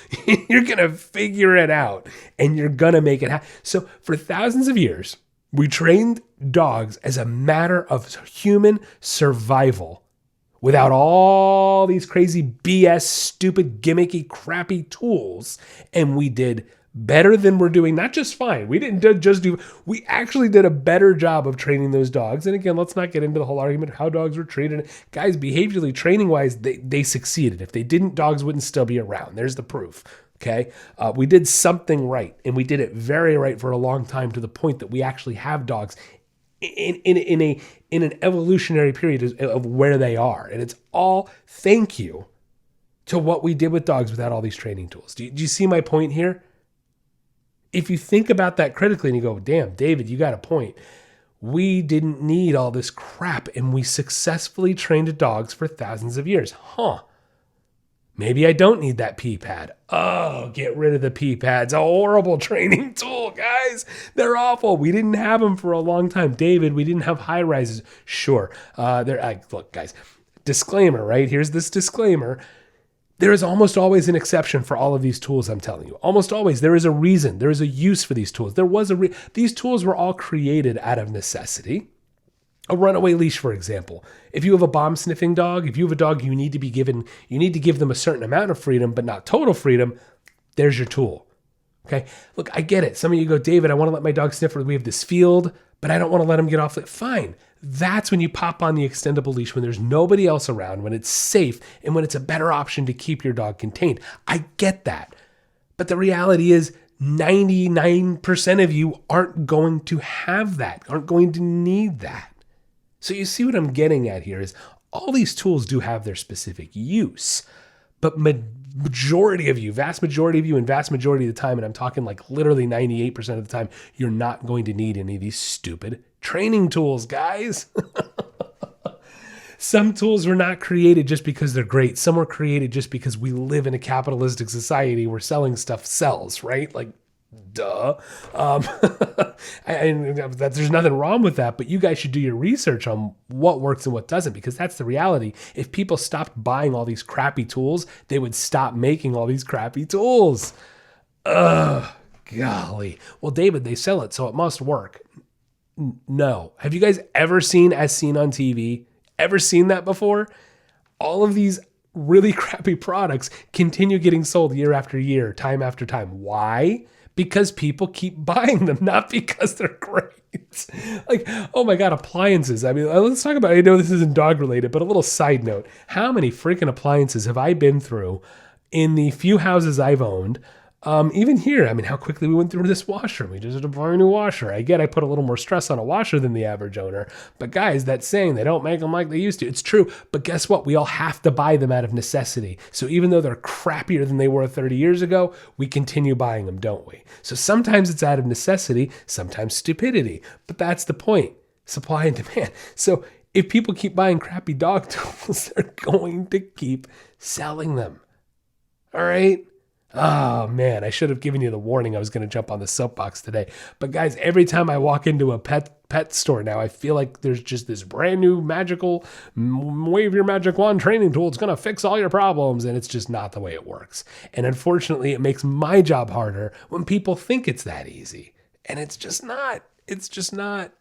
You're going to figure it out and you're going to make it happen. So for thousands of years, we trained dogs as a matter of human survival without all these crazy BS, stupid, gimmicky, crappy tools. And we did better than we're doing, not just fine. We didn't just we actually did a better job of training those dogs. And again, let's not get into the whole argument of how dogs were treated. Guys, behaviorally, training wise, they succeeded. If they didn't, dogs wouldn't still be around. There's the proof. Okay. We did something right, and we did it very right for a long time, to the point that we actually have dogs in an evolutionary period of where they are. And it's all thank you to what we did with dogs without all these training tools. Do you see my point here? If you think about that critically and you go, damn, David, you got a point. We didn't need all this crap, and we successfully trained dogs for thousands of years. Maybe I don't need that pee pad. Oh, get rid of the pee pads. A horrible training tool, guys. They're awful. We didn't have them for a long time. David, we didn't have high rises. Sure. Look, guys, disclaimer, right? Here's this disclaimer. There is almost always an exception for all of these tools, I'm telling you. Almost always. There is a reason. There is a use for these tools. These tools were all created out of necessity. A runaway leash, for example. If you have a bomb-sniffing dog, if you have a dog you need to give them a certain amount of freedom, but not total freedom, there's your tool. Okay? Look, I get it. Some of you go, David, I want to let my dog sniff. We have this field, but I don't want to let him get off. Fine. That's when you pop on the extendable leash, when there's nobody else around, when it's safe, and when it's a better option to keep your dog contained. I get that. But the reality is 99% of you aren't going to have that, aren't going to need that. So you see what I'm getting at here is all these tools do have their specific use, but majority of you, vast majority of you, and vast majority of the time, and I'm talking like literally 98% of the time, you're not going to need any of these stupid training tools, guys. Some tools were not created just because they're great. Some were created just because we live in a capitalistic society where selling stuff sells, right? Like, duh. And there's nothing wrong with that, but you guys should do your research on what works and what doesn't, because that's the reality. If people stopped buying all these crappy tools, they would stop making all these crappy tools. Golly. Well, David, they sell it, so it must work. No. Have you guys ever seen As Seen on TV? Ever seen that before? All of these really crappy products continue getting sold year after year, time after time. Why? Because people keep buying them, not because they're great. Like, oh my God, appliances. I mean, let's talk about, I know this isn't dog related, but a little side note. How many freaking appliances have I been through in the few houses I've owned? Even here, I mean, how quickly we went through this washer. We just had to buy a new washer. I get I put a little more stress on a washer than the average owner. But guys, that saying, they don't make them like they used to. It's true. But guess what? We all have to buy them out of necessity. So even though they're crappier than they were 30 years ago, we continue buying them, don't we? So sometimes it's out of necessity, sometimes stupidity. But that's the point. Supply and demand. So if people keep buying crappy dog tools, they're going to keep selling them. All right? Oh man, I should have given you the warning I was going to jump on the soapbox today. But guys, every time I walk into a pet store now, I feel like there's just this brand new magical wave your magic wand training tool. It's going to fix all your problems. And it's just not the way it works. And unfortunately, it makes my job harder when people think it's that easy. And it's just not. It's just not.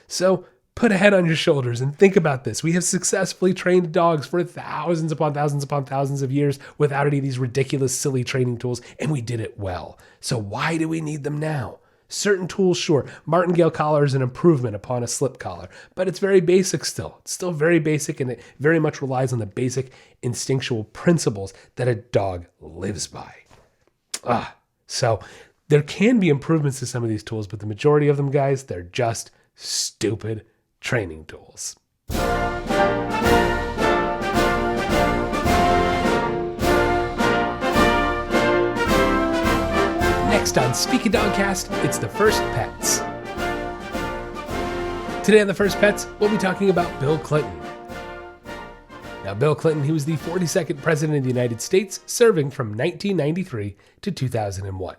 So put a head on your shoulders and think about this. We have successfully trained dogs for thousands upon thousands of years without any of these ridiculous, silly training tools, and we did it well. So why do we need them now? Certain tools, sure. Martingale collar is an improvement upon a slip collar, but it's very basic still. It's still very basic, and it very much relies on the basic instinctual principles that a dog lives by. So there can be improvements to some of these tools, but the majority of them, guys, they're just stupid training tools. Next on Speak of Dogcast, it's the First Pets. Today on the First Pets, we'll be talking about Bill Clinton. Now, Bill Clinton, he was the 42nd president of the United States, serving from 1993 to 2001.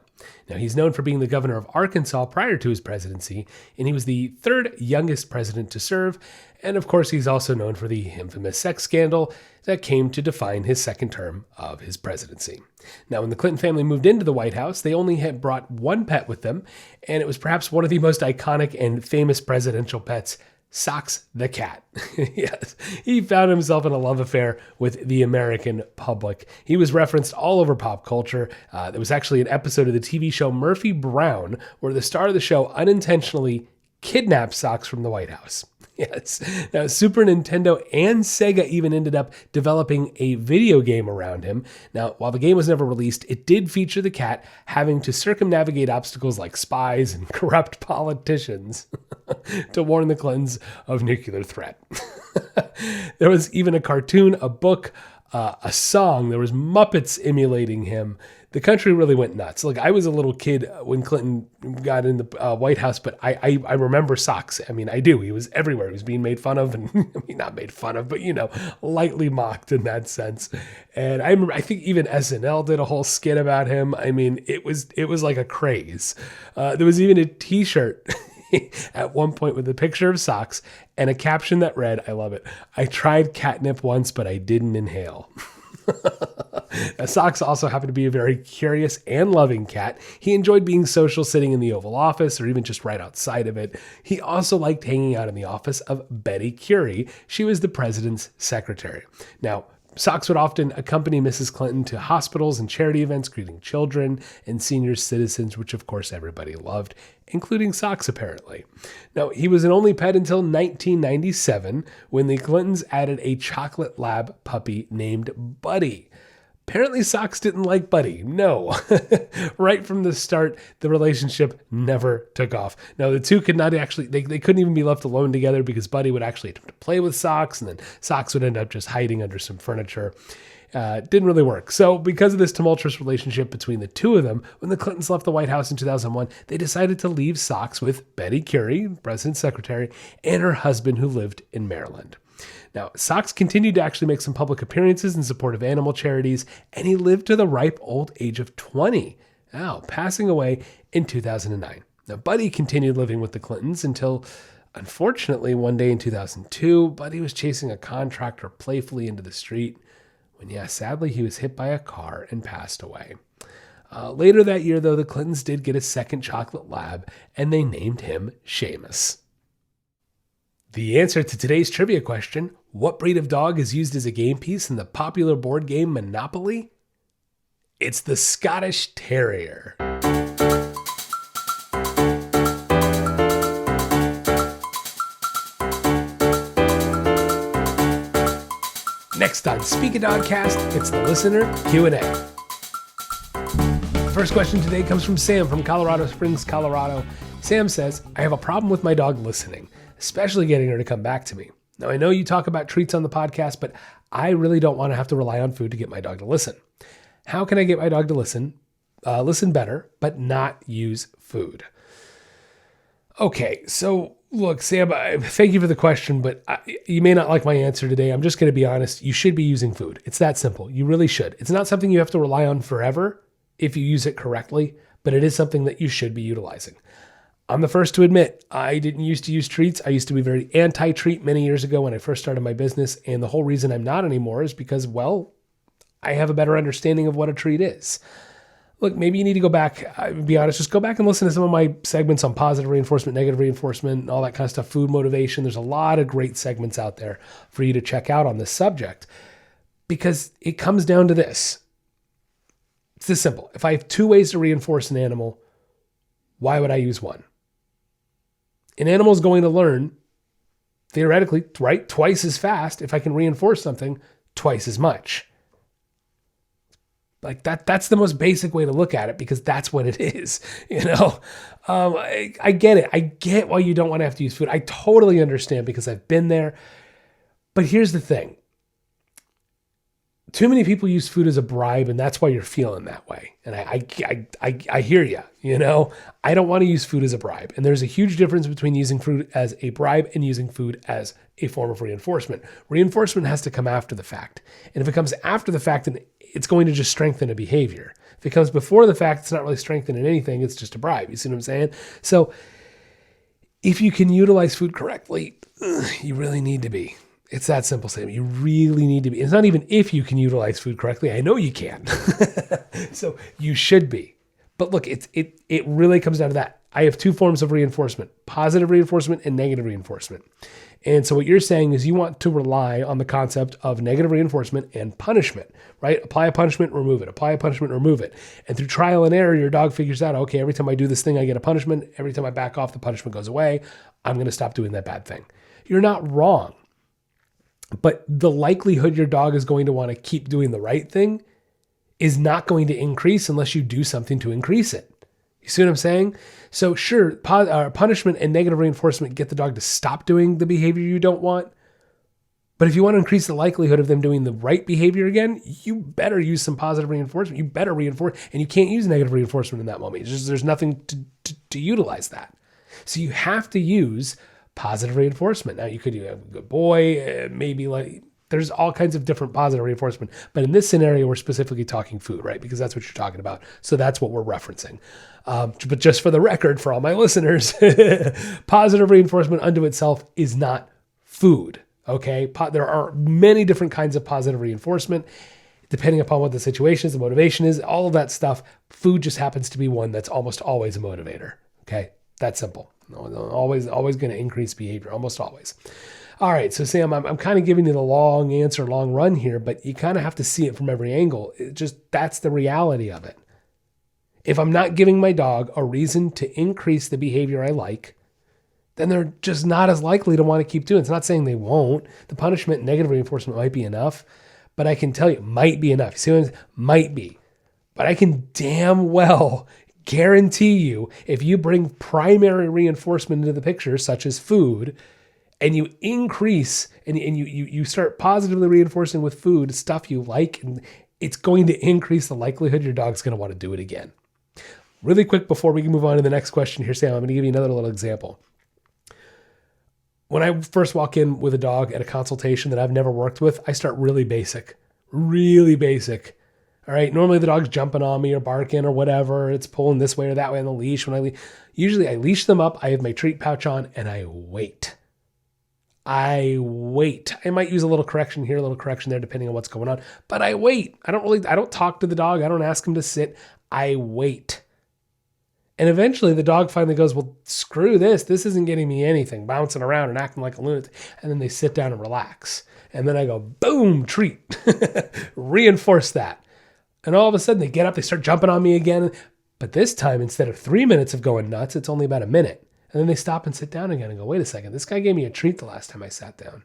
Now, he's known for being the governor of Arkansas prior to his presidency, and he was the third youngest president to serve. And of course, he's also known for the infamous sex scandal that came to define his second term of his presidency. Now, when the Clinton family moved into the White House, they only had brought one pet with them, and it was perhaps one of the most iconic and famous presidential pets, Socks the cat. Yes, he found himself in a love affair with the American public. He was referenced all over pop culture. There was actually an episode of the TV show Murphy Brown where the star of the show unintentionally kidnapped Socks from the White House. Yes. Now, Super Nintendo and Sega even ended up developing a video game around him. Now, while the game was never released, it did feature the cat having to circumnavigate obstacles like spies and corrupt politicians to warn the Clintons of nuclear threat. There was even a cartoon, a book, a song. There was Muppets emulating him. The country really went nuts. Look, I was a little kid when Clinton got in the White House, but I remember Socks. I mean, I do. He was everywhere. He was being made fun of, and I mean, not made fun of, but, you know, lightly mocked in that sense. And I remember, I think even SNL did a whole skit about him. I mean, it was like a craze. There was even a T-shirt at one point with a picture of Socks and a caption that read, I love it, "I tried catnip once, but I didn't inhale." Socks also happened to be a very curious and loving cat. He enjoyed being social, sitting in the Oval Office or even just right outside of it. He also liked hanging out in the office of Betty Curie. She was the president's secretary. Now, Socks would often accompany Mrs. Clinton to hospitals and charity events, greeting children and senior citizens, which of course everybody loved, including Socks apparently. Now, he was an only pet until 1997 when the Clintons added a chocolate lab puppy named Buddy. Apparently, Socks didn't like Buddy. No. Right from the start, the relationship never took off. Now, the two could not actually, they couldn't even be left alone together because Buddy would actually attempt to play with Socks, and then Socks would end up just hiding under some furniture. Didn't really work. So because of this tumultuous relationship between the two of them, when the Clintons left the White House in 2001, they decided to leave Socks with Betty Curie, president's secretary, and her husband who lived in Maryland. Now, Socks continued to actually make some public appearances in support of animal charities, and he lived to the ripe old age of 20, passing away in 2009. Now, Buddy continued living with the Clintons until, unfortunately, one day in 2002, Buddy was chasing a contractor playfully into the street when, sadly, he was hit by a car and passed away. Later that year, though, the Clintons did get a second chocolate lab, and they named him Seamus. The answer to today's trivia question, what breed of dog is used as a game piece in the popular board game Monopoly? It's the Scottish Terrier. Next on Speak a Dogcast, it's the listener Q&A. First question today comes from Sam from Colorado Springs, Colorado. Sam says, I have a problem with my dog listening, especially getting her to come back to me. Now, I know you talk about treats on the podcast, but I really don't want to have to rely on food to get my dog to listen. How can I get my dog to listen better, but not use food? Okay, so look, Sam, thank you for the question, but you may not like my answer today. I'm just going to be honest. You should be using food. It's that simple. You really should. It's not something you have to rely on forever if you use it correctly, but it is something that you should be utilizing. I'm the first to admit, I didn't used to use treats. I used to be very anti-treat many years ago when I first started my business, and the whole reason I'm not anymore is because, well, I have a better understanding of what a treat is. Look, maybe you need to go back, be honest, just go back and listen to some of my segments on positive reinforcement, negative reinforcement, and all that kind of stuff, food motivation. There's a lot of great segments out there for you to check out on this subject, because it comes down to this. It's this simple. If I have two ways to reinforce an animal, why would I use one? An animal is going to learn, theoretically, right, twice as fast if I can reinforce something twice as much. Like that's the most basic way to look at it, because that's what it is. I get it. I get why you don't want to have to use food. I totally understand, because I've been there. But here's the thing. Too many people use food as a bribe, and that's why you're feeling that way. And I hear you, I don't want to use food as a bribe. And there's a huge difference between using food as a bribe and using food as a form of reinforcement. Reinforcement has to come after the fact. And if it comes after the fact, then it's going to just strengthen a behavior. If it comes before the fact, it's not really strengthening anything. It's just a bribe. You see what I'm saying? So if you can utilize food correctly, you really need to be. It's that simple, Sam. You really need to be. It's not even if you can utilize food correctly. I know you can. So you should be. But look, it really comes down to that. I have two forms of reinforcement, positive reinforcement and negative reinforcement. And so what you're saying is you want to rely on the concept of negative reinforcement and punishment, right? Apply a punishment, remove it. Apply a punishment, remove it. And through trial and error, your dog figures out, okay, every time I do this thing, I get a punishment. Every time I back off, the punishment goes away. I'm going to stop doing that bad thing. You're not wrong. But the likelihood your dog is going to want to keep doing the right thing is not going to increase unless you do something to increase it. You see what I'm saying? So sure, punishment and negative reinforcement get the dog to stop doing the behavior you don't want. But if you want to increase the likelihood of them doing the right behavior again, you better use some positive reinforcement. You better reinforce, and you can't use negative reinforcement in that moment. There's nothing to utilize that. So you have to use positive reinforcement. Now you could do a good boy, maybe like there's all kinds of different positive reinforcement. But in this scenario, we're specifically talking food, right? Because that's what you're talking about. So that's what we're referencing. But just for the record, for all my listeners, positive reinforcement unto itself is not food. Okay. There are many different kinds of positive reinforcement, depending upon what the situation is, the motivation is, all of that stuff. Food just happens to be one that's almost always a motivator. Okay. That's simple. Always going to increase behavior, almost always. All right, so Sam, I'm kind of giving you the long answer, long run here, but you kind of have to see it from every angle. That's the reality of it. If I'm not giving my dog a reason to increase the behavior I like, then they're just not as likely to want to keep doing it. It's not saying they won't. The punishment and negative reinforcement might be enough, but I can tell you, it might be enough. You see what I'm saying? Might be. But I can damn well guarantee you, if you bring primary reinforcement into the picture, such as food, and you increase and you start positively reinforcing with food stuff you like, and it's going to increase the likelihood your dog's going to want to do it again. Really quick before we can move on to the next question here, Sam, I'm going to give you another little example. When I first walk in with a dog at a consultation that I've never worked with, I start really basic. All right. Normally the dog's jumping on me or barking or whatever. It's pulling this way or that way on the leash. Usually I leash them up. I have my treat pouch on and I wait. I might use a little correction here, a little correction there, depending on what's going on, but I wait. I don't talk to the dog. I don't ask him to sit. I wait. And eventually the dog finally goes, well, screw this. This isn't getting me anything, bouncing around and acting like a lunatic. And then they sit down and relax. And then I go, boom, treat. Reinforce that. And all of a sudden they get up, they start jumping on me again. But this time, instead of 3 minutes of going nuts, it's only about a minute. And then they stop and sit down again and go, wait a second, this guy gave me a treat the last time I sat down.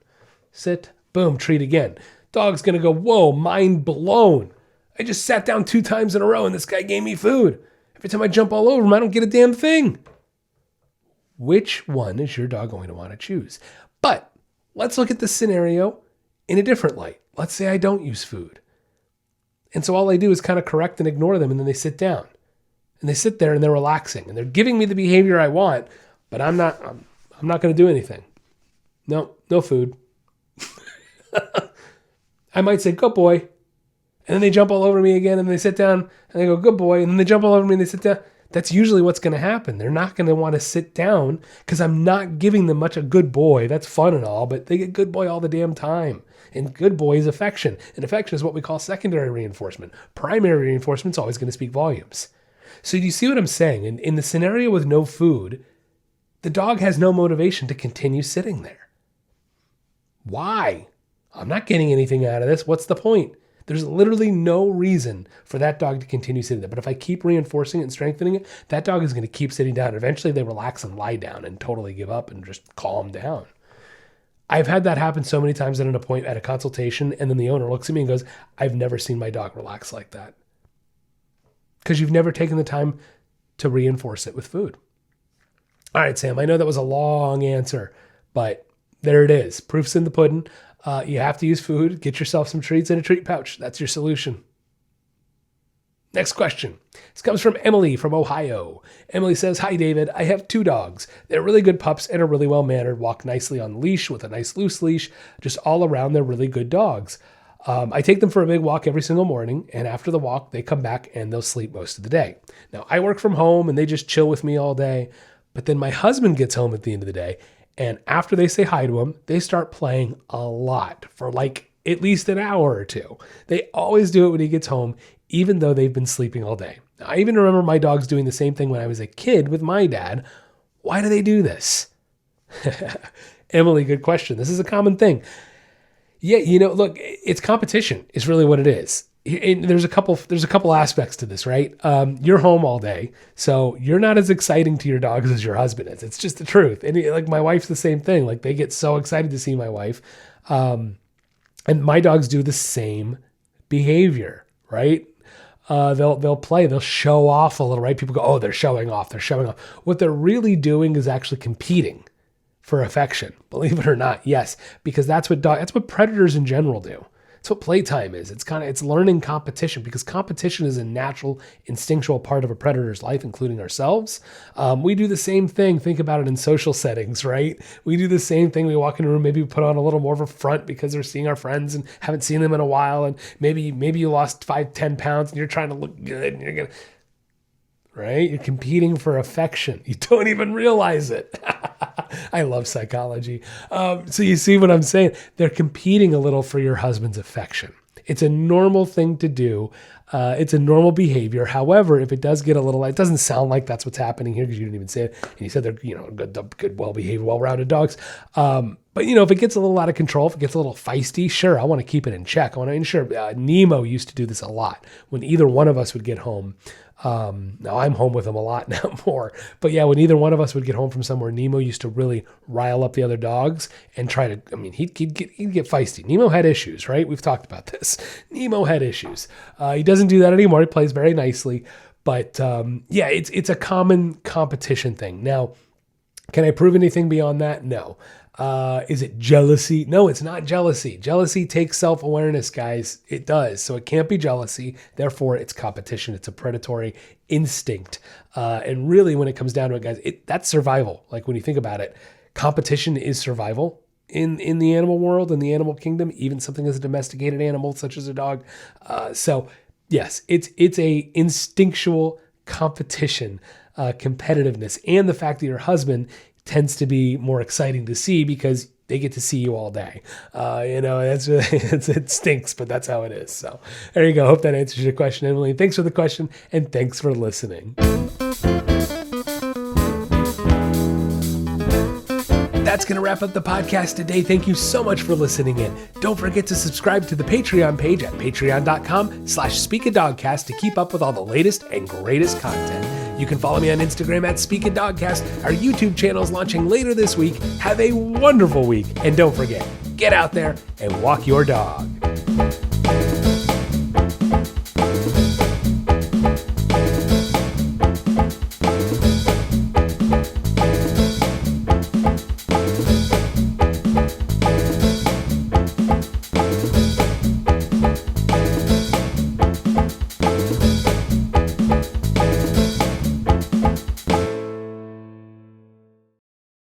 Sit, boom, treat again. Dog's going to go, whoa, mind blown. I just sat down 2 times in a row and this guy gave me food. Every time I jump all over him, I don't get a damn thing. Which one is your dog going to want to choose? But let's look at the scenario in a different light. Let's say I don't use food. And so all I do is kind of correct and ignore them, and then they sit down. And they sit there and they're relaxing and they're giving me the behavior I want, but I'm not going to do anything. No food. I might say, good boy. And then they jump all over me again and they sit down and they go, good boy. And then they jump all over me and they sit down. That's usually what's going to happen. They're not going to want to sit down because I'm not giving them much a good boy. That's fun and all, but they get good boy all the damn time. And good boy is affection. And affection is what we call secondary reinforcement. Primary reinforcement is always going to speak volumes. So do you see what I'm saying? In the scenario with no food, the dog has no motivation to continue sitting there. Why? I'm not getting anything out of this. What's the point? There's literally no reason for that dog to continue sitting there. But if I keep reinforcing it and strengthening it, that dog is going to keep sitting down. Eventually they relax and lie down and totally give up and just calm down. I've had that happen so many times at a consultation, and then the owner looks at me and goes, I've never seen my dog relax like that. Because you've never taken the time to reinforce it with food. All right, Sam, I know that was a long answer, but there it is. Proof's in the pudding. You have to use food. Get yourself some treats in a treat pouch. That's your solution. Next question. This comes from Emily from Ohio. Emily says, hi, David. I have 2 dogs. They're really good pups and are really well-mannered, walk nicely on the leash with a nice loose leash. Just all around, they're really good dogs. I take them for a big walk every single morning, and after the walk, they come back and they'll sleep most of the day. Now, I work from home and they just chill with me all day, but then my husband gets home at the end of the day, and after they say hi to him, they start playing a lot for like at least an hour or 2. They always do it when he gets home, even though they've been sleeping all day. Now, I even remember my dogs doing the same thing when I was a kid with my dad. Why do they do this? Emily, good question. This is a common thing. Yeah, look, it's competition is really what it is. And there's a couple aspects to this, right? You're home all day, so you're not as exciting to your dogs as your husband is. It's just the truth. And like my wife's the same thing. Like they get so excited to see my wife. And my dogs do the same behavior, right? They'll play, they'll show off a little, right? People go, oh, they're showing off. What they're really doing is actually competing for affection. Believe it or not, yes, because that's what predators in general do. It's what playtime is. It's learning competition, because competition is a natural, instinctual part of a predator's life, including ourselves. We do the same thing. Think about it in social settings, right? We do the same thing. We walk in a room, maybe we put on a little more of a front because we're seeing our friends and haven't seen them in a while. And maybe you lost 5-10 pounds and you're trying to look good and you're going to, right? You're competing for affection. You don't even realize it. I love psychology. So you see what I'm saying? They're competing a little for your husband's affection. It's a normal thing to do. It's a normal behavior. However, if it does get a little, it doesn't sound like that's what's happening here because you didn't even say it. And you said they're, good, well-behaved, well-rounded dogs. But if it gets a little out of control, if it gets a little feisty, sure, I want to keep it in check. I want to ensure. Nemo used to do this a lot when either one of us would get home. Now I'm home with him a lot now more, but yeah, when either one of us would get home from somewhere, Nemo used to really rile up the other dogs and try to, he'd get feisty. Nemo had issues, right? We've talked about this. Nemo had issues. He doesn't do that anymore. He plays very nicely, but, yeah, it's a common competition thing. Now, can I prove anything beyond that? No. Is it jealousy? No, it's not jealousy. Jealousy takes self-awareness, guys. It does. So it can't be jealousy. Therefore, it's competition. It's a predatory instinct. And really, when it comes down to it, guys, that's survival. Like when you think about it, competition is survival in the animal world, in the animal kingdom, even something as a domesticated animal such as a dog. So yes, it's a instinctual competition, competitiveness, and the fact that your husband tends to be more exciting to see because they get to see you all day. It stinks, but that's how it is. So there you go. Hope that answers your question, Emily. Thanks for the question, and thanks for listening. That's going to wrap up the podcast today. Thank you so much for listening in. Don't forget to subscribe to the Patreon page at patreon.com/speakadogcast to keep up with all the latest and greatest content. You can follow me on Instagram at speakadogcast. Our YouTube channel is launching later this week. Have a wonderful week. And don't forget, get out there and walk your dog.